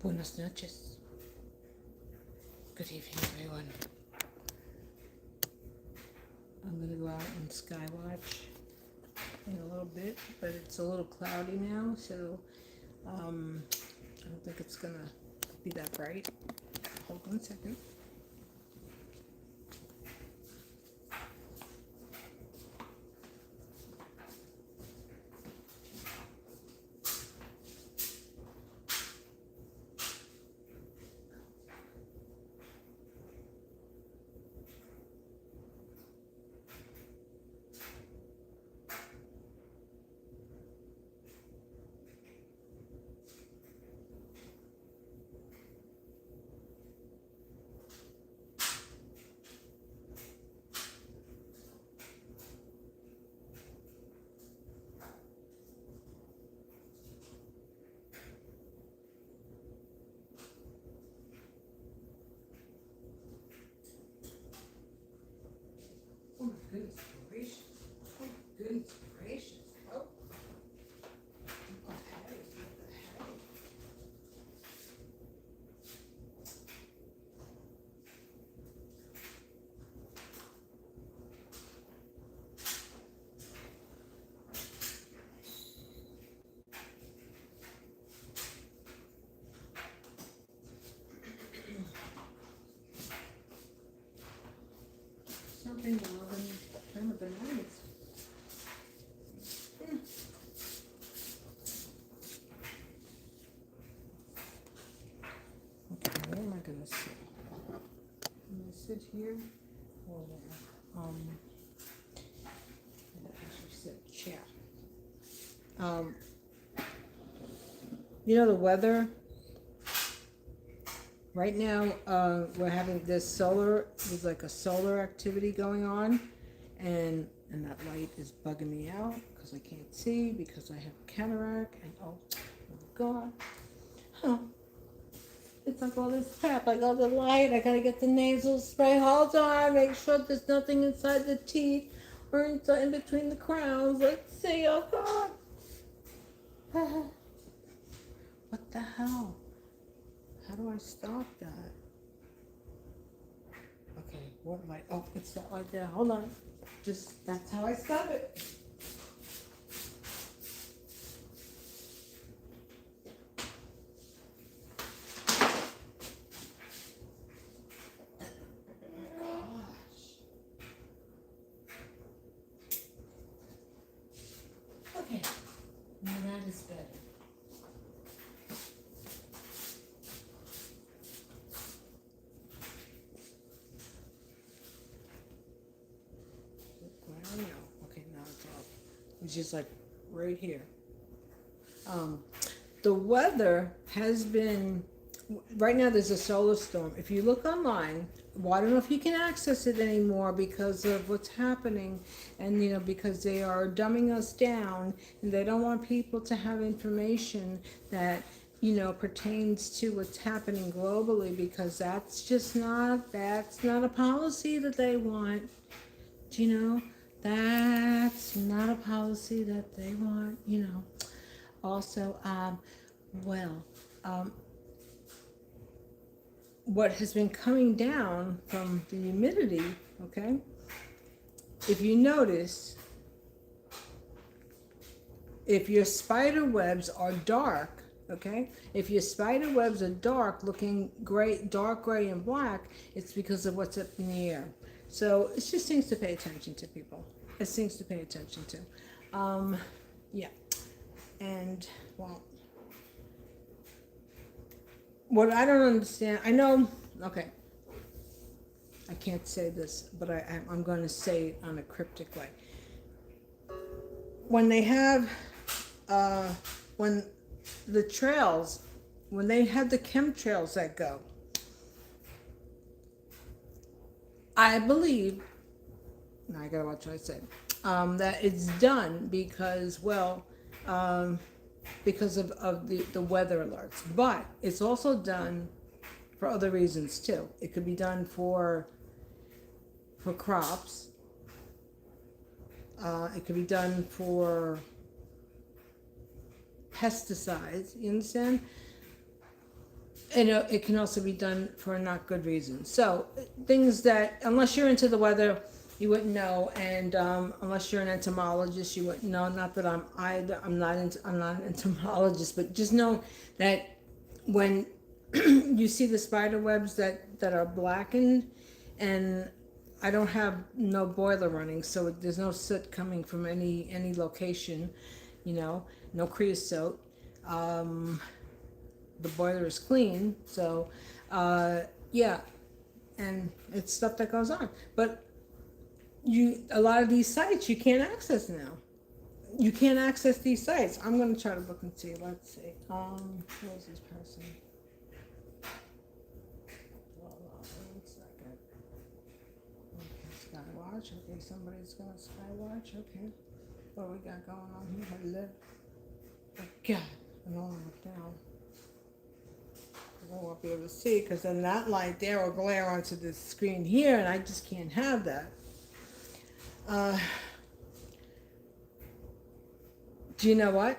Buenas noches. Good evening, everyone. I'm going to go out and sky watch in a little bit, but it's a little cloudy now, so I don't think it's going to be that bright. Hold on a second. Oh my goodness gracious. Oh my goodness gracious. Oh. Okay. Something wrong with the bananas. Okay, where am I gonna sit? I'm gonna sit here or there. I should sit chair. Um, the weather right now. We're having there's like a solar activity going on, and that light is bugging me out because I can't see because I have cataract and oh my god. Huh. It's like all this crap. I got the light. I gotta get the nasal spray. Hold on. Make sure there's nothing inside the teeth or in between the crowns. Let's see. Oh God. What the hell? How do I stop that? Okay. What light? Oh, it's that light there. Hold on. That's how I stop it. Okay, now that is better. Well, no. Okay, now it's off. It's just like right here. The weather has been, right now there's a solar storm. If you look online, well, I don't know if you can access it anymore because of what's happening, and because they are dumbing us down and they don't want people to have information that pertains to what's happening globally, because that's not a policy that they want. That's not a policy that they want. Also, well, what has been coming down from the humidity, okay? If you notice, if your spider webs are dark, okay? If your spider webs are dark, looking gray, dark gray and black, it's because of what's up in the air. So it's just things to pay attention to, people. It's things to pay attention to. Yeah. And, well, what I don't understand, I know, okay, I can't say this, but I'm going to say it on a cryptic way. When they have, when the trails, when they have the chemtrails that go, I believe, now I gotta watch what I say, that it's done because, because of the weather alerts. But it's also done for other reasons too. It could be done for crops. It could be done for pesticides. You understand? And it can also be done for not good reasons. So things that, unless you're into the weather, you wouldn't know, and unless you're an entomologist, you wouldn't know. Not that I'm not an entomologist, but just know that when you see the spider webs that are blackened, and I don't have no boiler running, so there's no soot coming from any location, no creosote. Um, the boiler is clean, so yeah, and it's stuff that goes on. But a lot of these sites you can't access now. You can't access these sites. I'm gonna try to look and see. Let's see. Where's this person? Hold on 1 second. Okay, Skywatch. Okay, somebody's gonna Skywatch. Okay, what we got going on here? Hello. Oh God, I don't want to look down. I won't be able to see because then that light there will glare onto the screen here, and I just can't have that. Do you know what?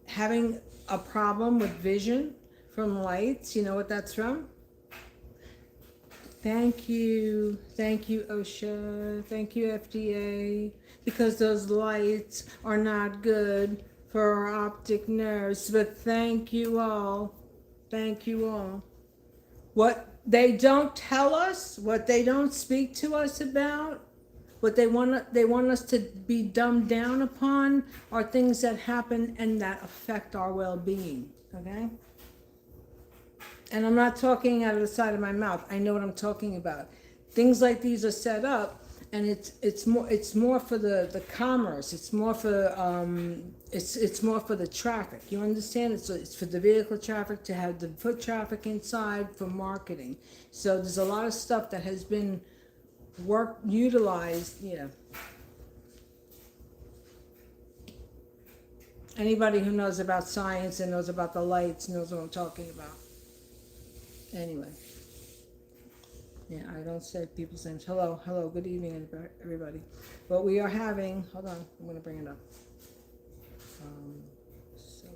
Having a problem with vision from lights, you know what that's from? Thank you, OSHA, thank you, FDA, because those lights are not good for our optic nerves, but thank you all. Thank you all. What they don't tell us, what they don't speak to us about, what they want us to be dumbed down upon are things that happen and that affect our well-being, okay? And I'm not talking out of the side of my mouth. I know what I'm talking about. Things like these are set up, and it's more for the commerce. It's more for it's more for the traffic. You understand? It's for the vehicle traffic, to have the foot traffic inside, for marketing. So there's a lot of stuff that has been utilized. Yeah. Anybody who knows about science and knows about the lights knows what I'm talking about. Anyway. Yeah, I don't say people's names. Hello, good evening, everybody. But we are having, hold on, I'm going to bring it up. Solar.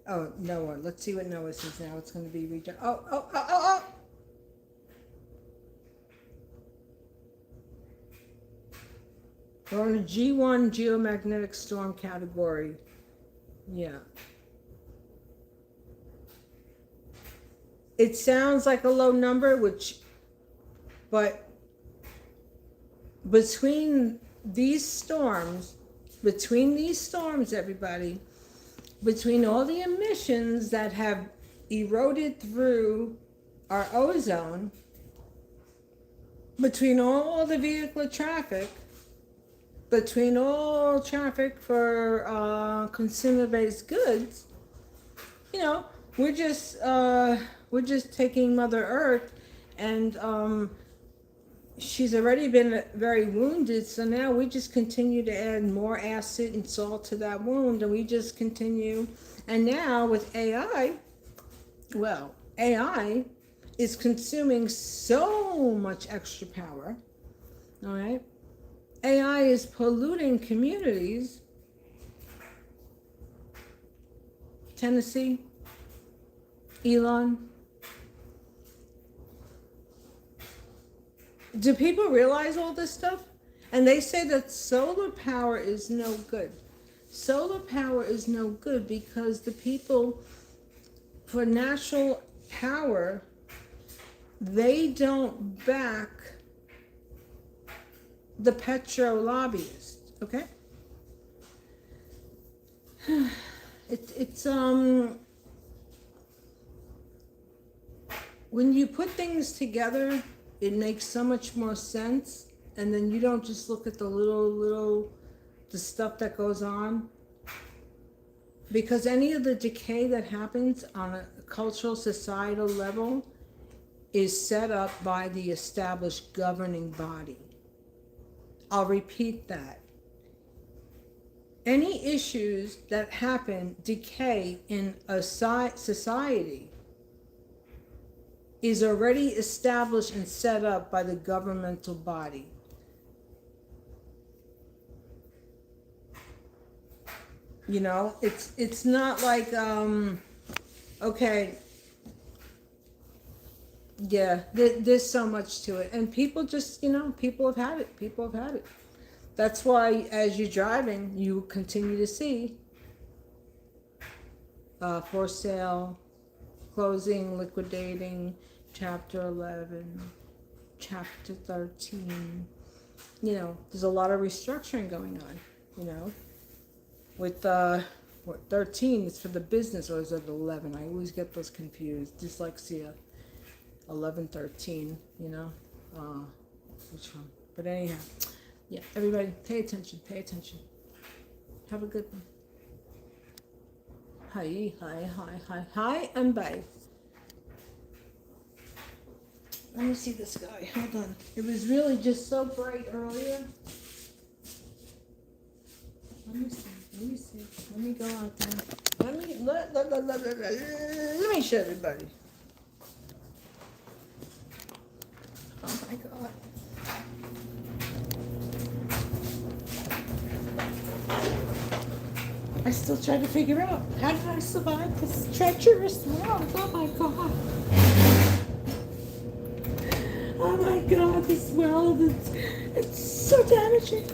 Oh, Noah. Let's see what Noah says now. It's going to be oh. We're in a G1 geomagnetic storm category. Yeah. It sounds like a low number, but between these storms, everybody, between all the emissions that have eroded through our ozone, between all the vehicular traffic, between all traffic for consumer-based goods, we're just taking Mother Earth, and she's already been very wounded. So now we just continue to add more acid and salt to that wound, and we just continue. And now with AI, AI is consuming so much extra power. All right. AI is polluting communities. Tennessee, Elon. Do people realize all this stuff? And they say that solar power is no good. Solar power is no good because the people for natural power, they don't back the petro lobbyists, okay? It's when you put things together, it makes so much more sense, and then you don't just look at the stuff that goes on, because any of the decay that happens on a cultural, societal level is set up by the established governing body. I'll repeat that. Any issues that decay in a society, is already established and set up by the governmental body. You know, it's not like okay, yeah, there's so much to it, and people just, you know, people have had it. People have had it. That's why, as you're driving, you continue to see for sale, closing, liquidating, Chapter 11, Chapter 13. You know, there's a lot of restructuring going on. You know, with what 13 is for the business, or is it 11? I always get those confused. Dyslexia. 11, 13. You know, which one? But anyhow, yeah. Everybody, pay attention. Pay attention. Have a good one. Hi, hi, hi, hi, hi, and bye. Let me see this guy. Hold on. It was really just so bright earlier. Let me see. Let me see. Let me go out there. Let me show everybody. Oh my God. I still try to figure out, how did I survive this treacherous world? Oh my God. Oh my God, this world, it's so damaging.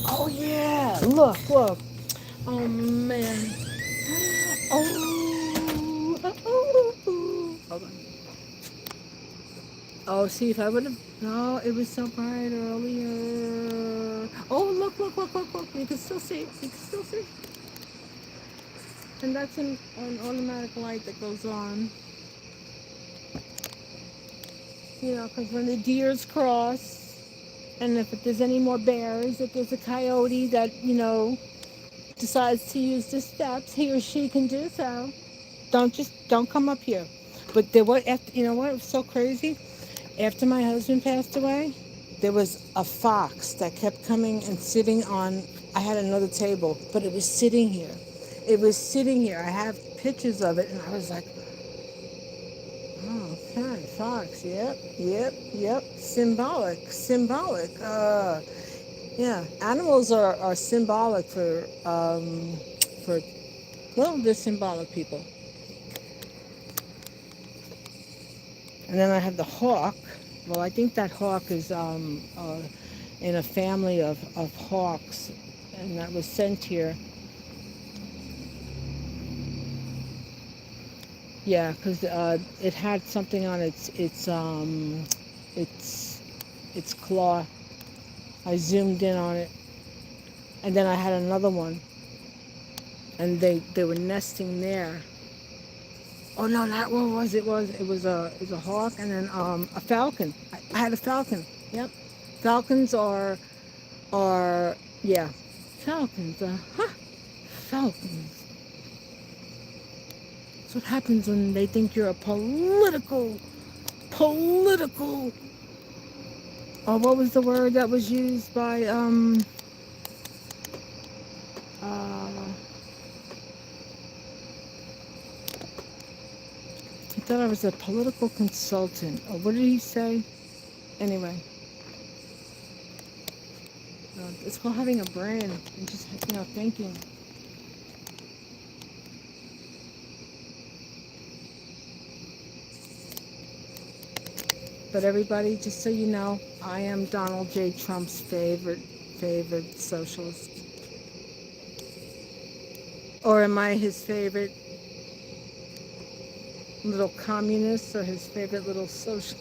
Oh yeah, look. Oh man. Hold on. Oh, see, if I would have, no, it was so bright earlier. Oh, look. You can still see. And that's an automatic light that goes on. You know, because when the deers cross, and if there's any more bears, if there's a coyote that, you know, decides to use the steps, he or she can do so. Don't come up here. But there was, you know what, it was so crazy? After my husband passed away, there was a fox that kept coming and sitting on, I had another table, but it was sitting here. I have pictures of it, and I was like, oh, okay, fox, yep. Symbolic. Yeah, animals are symbolic well, they're symbolic people. And then I have the hawk. Well, I think that hawk is in a family of hawks, and that was sent here. Yeah, because it had something on its claw. I zoomed in on it, and then I had another one, and they were nesting there. Oh no, not what was it? It was a hawk, and then a falcon. I had a falcon. Yep, falcons are yeah, falcons. Falcons. That's what happens when they think you're a political. Oh, what was the word that was used by he thought I was a political consultant. Or what did he say? Anyway, it's called having a brain and just, you know, thinking. But everybody, just so you know, I am Donald J. Trump's favorite socialist. Or am I his favorite little communist, or his favorite little social?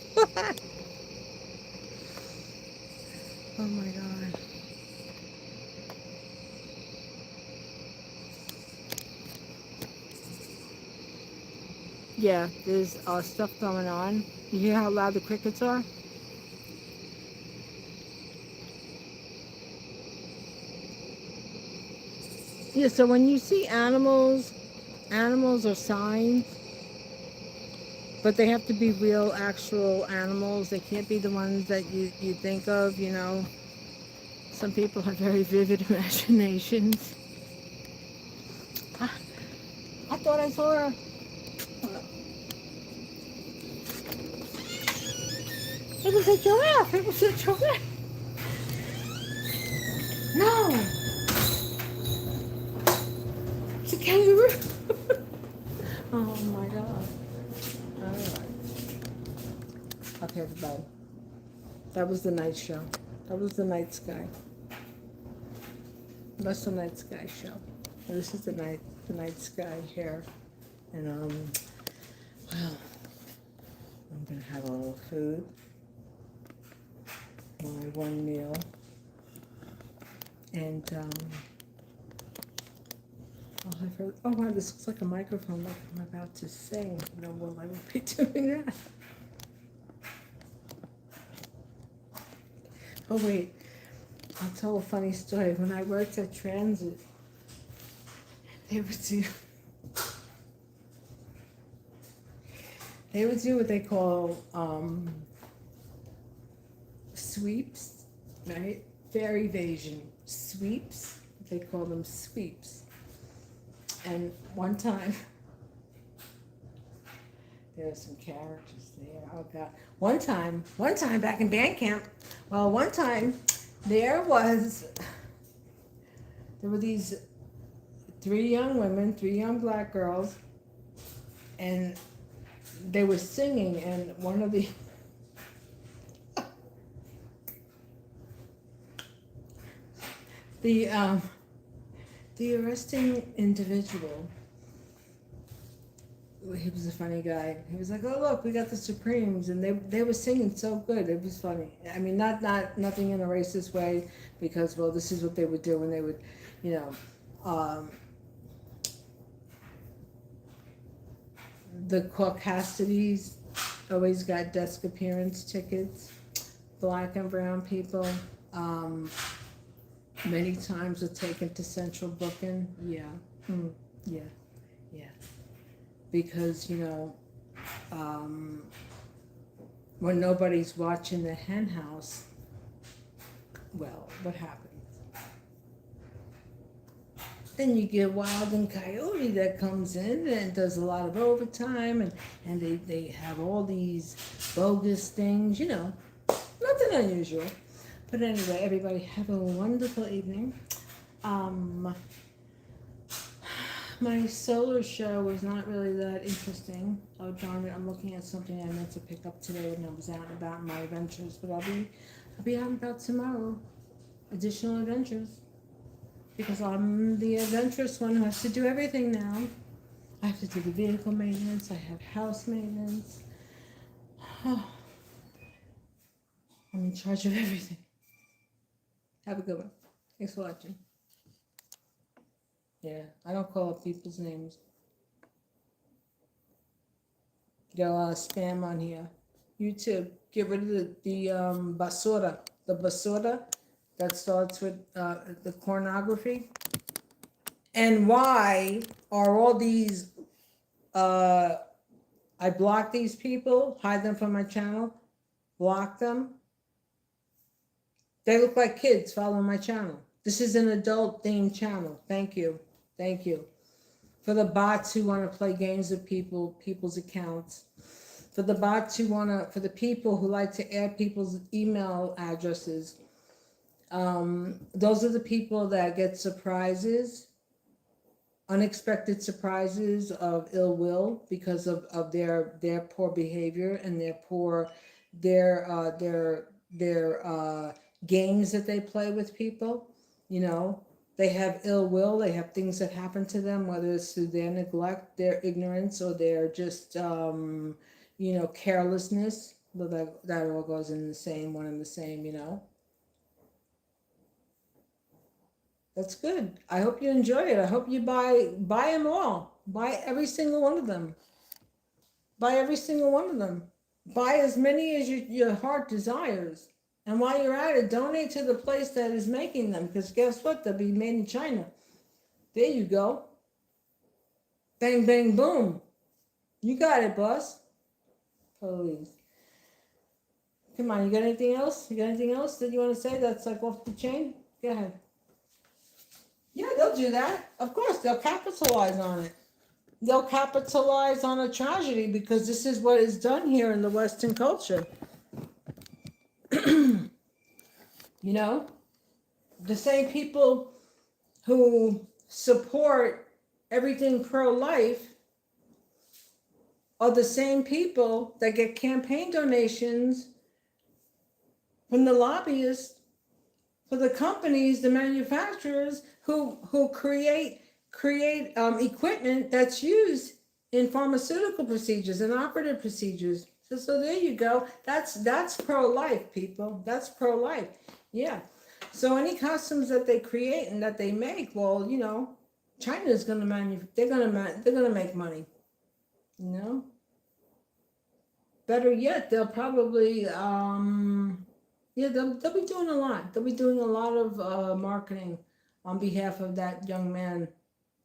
Oh my God. Yeah, there's stuff going on. You hear how loud the crickets are? Yeah, so when you see animals are signs, but they have to be real, actual animals. They can't be the ones that you think of, you know. Some people have very vivid imaginations. I thought I saw her. It was a giraffe. It was a giraffe. No, it's a kangaroo. Oh my God. All right. Okay, everybody. That was the night show. That was the night sky. That's the night sky show. And this is the night sky here. And well, I'm gonna have a little food. My one meal. And oh wow, this looks like a microphone like I'm about to sing. No, well, I won't be doing that. Oh wait, I'll tell a funny story. When I worked at Transit, they would do what they call sweeps, right? Fare evasion sweeps. They call them sweeps. And one time, there are some characters there. Oh God! One time back in band camp. Well, one time there were these 3 young women, 3 young black girls, and they were singing, and one of the arresting individual, he was a funny guy. He was like, "Oh look, we got the Supremes," and they were singing so good. It was funny. I mean, nothing in a racist way, because well, this is what they would do, and they would, you know, the Caucasities always got desk appearance tickets. Black and brown people, many times are taken to central booking. Yeah, yeah. Because, you know, when nobody's watching the hen house, well, what happens? Then you get Wild and Coyote that comes in and does a lot of overtime, and they have all these bogus things, you know, nothing unusual. But anyway, everybody have a wonderful evening. My solar show was not really that interesting. Oh darn it, I'm looking at something I meant to pick up today when I was out and about in my adventures, but I'll be out and about tomorrow. Additional adventures. Because I'm the adventurous one who has to do everything now. I have to do the vehicle maintenance, I have house maintenance. Oh, I'm in charge of everything. Have a good one. Thanks for watching. Yeah, I don't call up people's names. Got a lot of spam on here. YouTube, get rid of the basura. The basura that starts with the pornography. And why are all these, I block these people, hide them from my channel, block them. They look like kids following my channel. This is an adult themed channel. Thank you. Thank you. For the bots who want to play games with people's accounts. For the bots who for the people who like to add people's email addresses. Those are the people that get surprises, unexpected surprises of ill will because of their poor behavior and their games that they play with people. You know, they have ill will, they have things that happen to them, whether it's through their neglect, their ignorance, or their just, you know, carelessness. But that all goes in the same, one and the same, you know. That's good. I hope you enjoy it. I hope you buy them all. Buy every single one of them. Buy every single one of them. Buy as many as your heart desires. And while you're at it, donate to the place that is making them, because guess what? They'll be made in China. There you go. Bang, bang, boom. You got it, boss. Please. Come on, you got anything else? You got anything else that you want to say that's like off the chain? Go ahead. Yeah, they'll do that. Of course, they'll capitalize on it. They'll capitalize on a tragedy because this is what is done here in the Western culture. You know, the same people who support everything pro-life are the same people that get campaign donations from the lobbyists for the companies, the manufacturers who create equipment that's used in pharmaceutical procedures and operative procedures. So there you go. That's pro-life, people. That's pro-life. Yeah. So any costumes that they create and that they make, well, you know, China is going to they're going to make money. You know. Better yet, they'll probably yeah, they'll be doing a lot. They'll be doing a lot of marketing on behalf of that young man,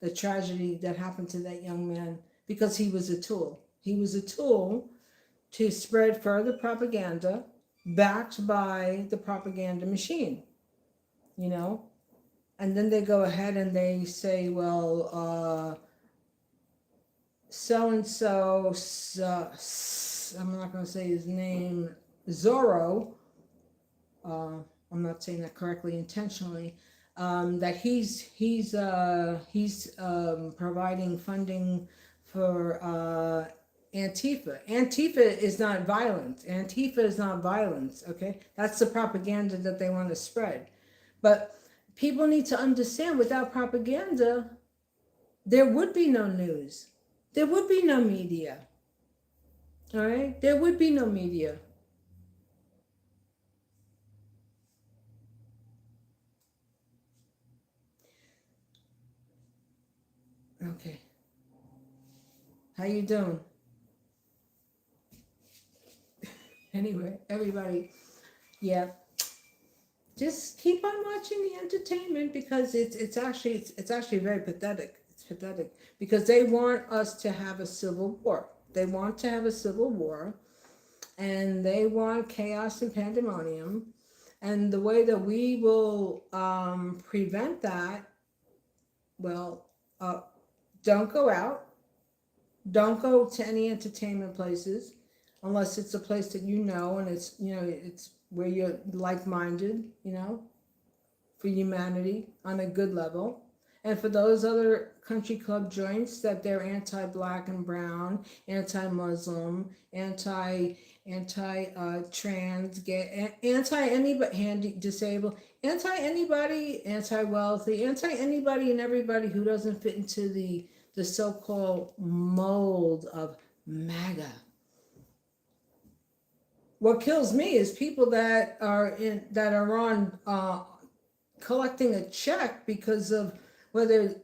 the tragedy that happened to that young man, because he was a tool. He was a tool to spread further propaganda backed by the propaganda machine, you know? And then they go ahead and they say, well, so and so, I'm not going to say his name, Zorro, I'm not saying that correctly intentionally, that he's providing funding for Antifa. Antifa is not violence. Antifa is not violence, okay? That's the propaganda that they want to spread. But people need to understand, without propaganda, there would be no news. There would be no media. All right? There would be no media. Okay. How you doing? Anyway, everybody, yeah, just keep on watching the entertainment, because it's actually very pathetic. It's pathetic because they want us to have a civil war. They want to have a civil war, and they want chaos and pandemonium. And the way that we will prevent that, well, don't go out, don't go to any entertainment places unless it's a place that you know, and it's, you know, it's where you're like-minded, you know, for humanity on a good level. And for those other country club joints that they're anti-black and brown, anti-Muslim, anti-trans, gay, anti-anybody, handy, disabled, anti-anybody, anti-wealthy, anti-anybody and everybody who doesn't fit into the so-called mold of MAGA. What kills me is people that are on collecting a check because of whether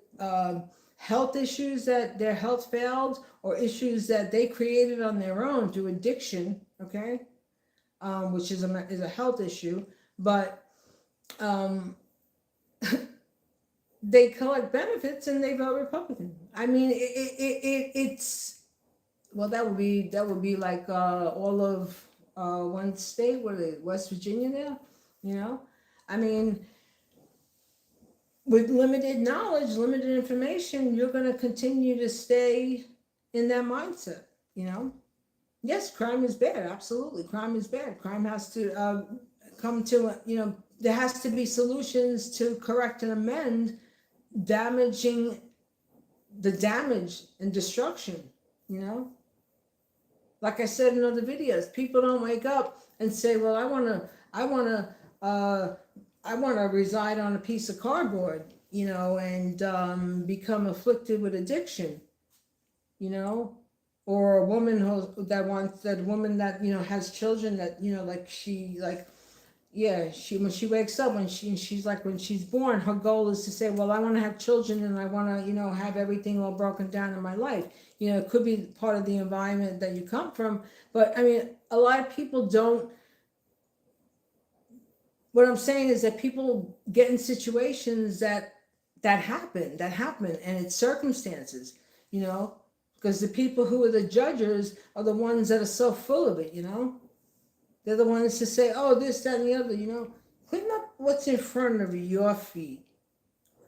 health issues, that their health failed, or issues that they created on their own through addiction, okay, which is a health issue, but they collect benefits and they vote Republican. I mean, it's, well, that would be like all of one state, what is it, West Virginia now, you know? I mean, with limited knowledge, limited information, you're going to continue to stay in that mindset, you know? Yes, crime is bad. Absolutely. Crime is bad. Crime has to come to, you know, there has to be solutions to correct and amend damaging the damage and destruction, you know? Like I said in other videos, people don't wake up and say, well, I want to reside on a piece of cardboard, you know, and become afflicted with addiction, you know, or a woman that woman that, you know, has children that, you know, like when she wakes up, she's like, when she's born, her goal is to say, well, I want to have children and I want to, you know, have everything all broken down in my life. You know, it could be part of the environment that you come from, but I mean, a lot of people don't. What I'm saying is that people get in situations that happen, and it's circumstances, you know, because the people who are the judges are the ones that are so full of it, you know. They're the ones to say, oh, this, that, and the other, you know. Clean up what's in front of your feet.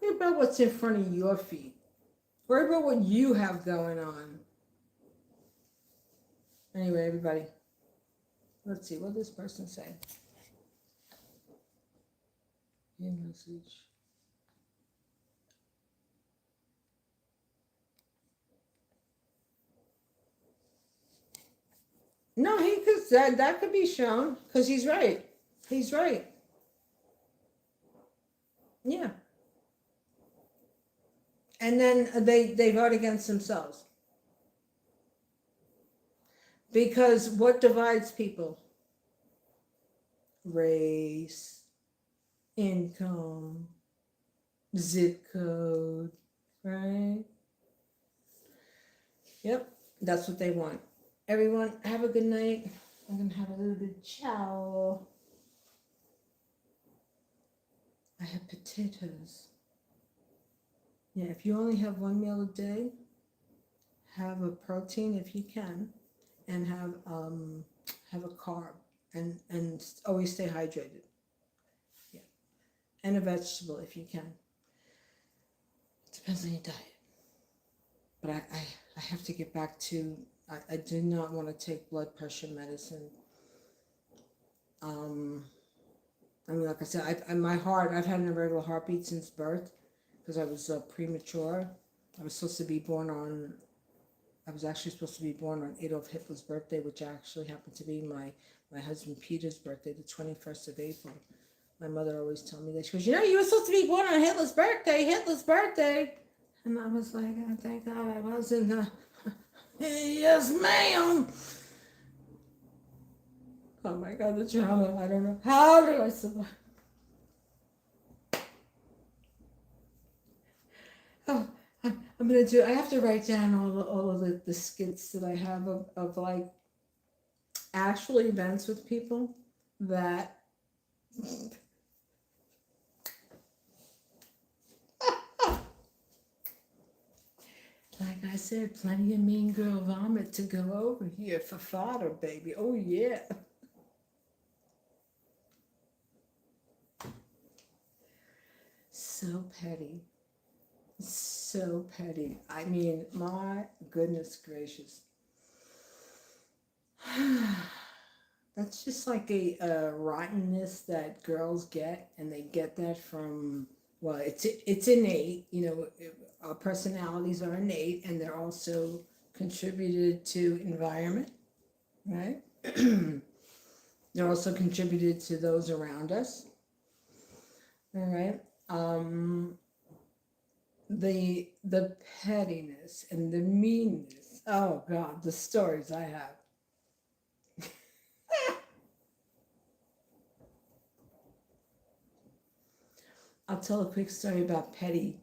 Worry about what's in front of your feet. Worry about what you have going on. Anyway, everybody, let's see what this person say. Copy message. No, he could, that could be shown because he's right. He's right. Yeah. And then they vote against themselves. Because what divides people? Race, income, zip code, right? Yep, that's what they want. Everyone, have a good night. I'm gonna have a little bit of chow. I have potatoes. Yeah, if you only have one meal a day, have a protein if you can, and have a carb, and always stay hydrated. Yeah, and a vegetable if you can. Depends on your diet. But I have to get back to. I do not want to take blood pressure medicine. I mean, like I said, my heart. I've had an irregular heartbeat since birth because I was premature. I was supposed to be born on. I was actually supposed to be born on Adolf Hitler's birthday, which actually happened to be my husband Peter's birthday, the 21st of April. My mother always told me that. She goes, you know, you were supposed to be born on Hitler's birthday. And I was like, oh, thank God I wasn't. Yes, ma'am. Oh my God, the drama. I don't know. How do I survive? Oh, I'm going to do, I have to write down all of the skits that I have of like actual events with people that like I said, plenty of mean girl vomit to go over here for fodder, baby. Oh, yeah. So petty. So petty. I mean, my goodness gracious. That's just like a rottenness that girls get, and they get that from, well, it's innate, you know, our personalities are innate, and they're also contributed to environment, right? They're also contributed to those around us, all right? The pettiness and the meanness, oh God, the stories I have. I'll tell a quick story about petty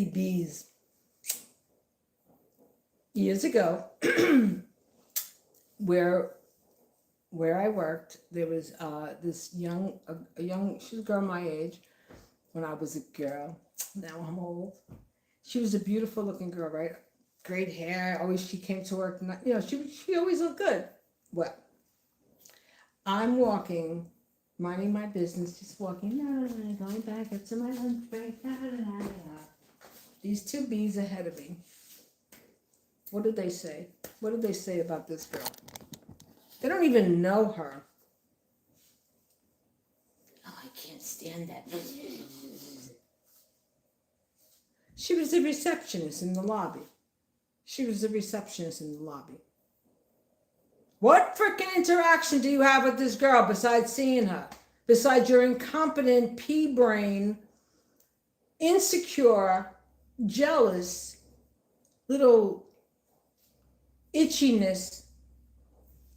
bees. Years ago, where I worked, there was this young, she was a girl my age when I was a girl. Now I'm old. She was a beautiful looking girl, right? Great hair. Always she came to work. You know, she always looked good. Well, I'm walking, minding my business, just walking, going back up to my lunch break. These two bees ahead of me. What did they say? What did they say about this girl? They don't even know her. Oh, I can't stand that. She was a receptionist in the lobby. What freaking interaction do you have with this girl besides seeing her? Besides your incompetent pea brain, insecure, jealous, little itchiness.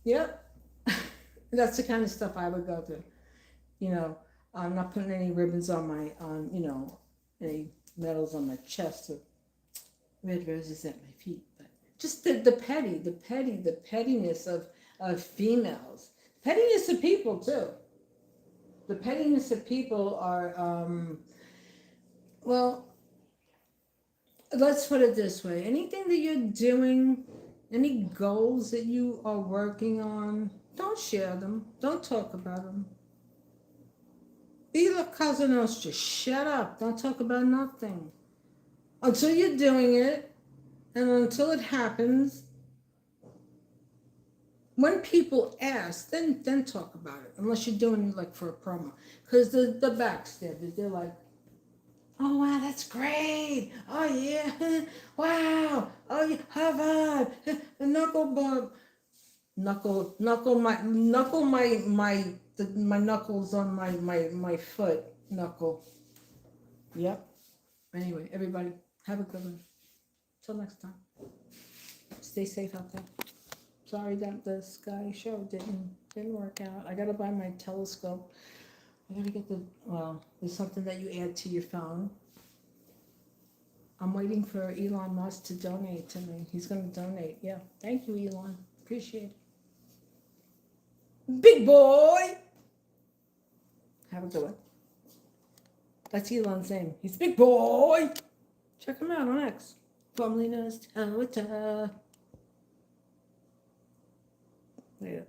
Yep. That's the kind of stuff I would go through. You know, I'm not putting any ribbons on my, any medals on my chest or red roses at my feet, but just the pettiness of females. Pettiness of people too. The pettiness of people are, well, let's put it this way. Anything that you're doing, any goals that you are working on, don't share them. Don't talk about them. Be like Cosa Nostra. Shut up. Don't talk about nothing. Until you're doing it, and until it happens, when people ask, then talk about it. Unless you're doing it like for a promo, because the backstabbers, they're like, oh wow, that's great. Oh yeah, wow. Oh yeah, high five. The knuckle bump, my knuckles on my foot knuckle. Yep. Anyway, everybody, have a good one. Till next time. Stay safe out there. Sorry that the Sky show didn't work out. I gotta buy my telescope. I gotta get there's something that you add to your phone. I'm waiting for Elon Musk to donate to me. He's gonna donate. Yeah. Thank you, Elon. Appreciate it. Big boy! Have a good one. That's Elon's name. He's Big Boy! Check him out on X. Formerly known as Tawata. Yeah.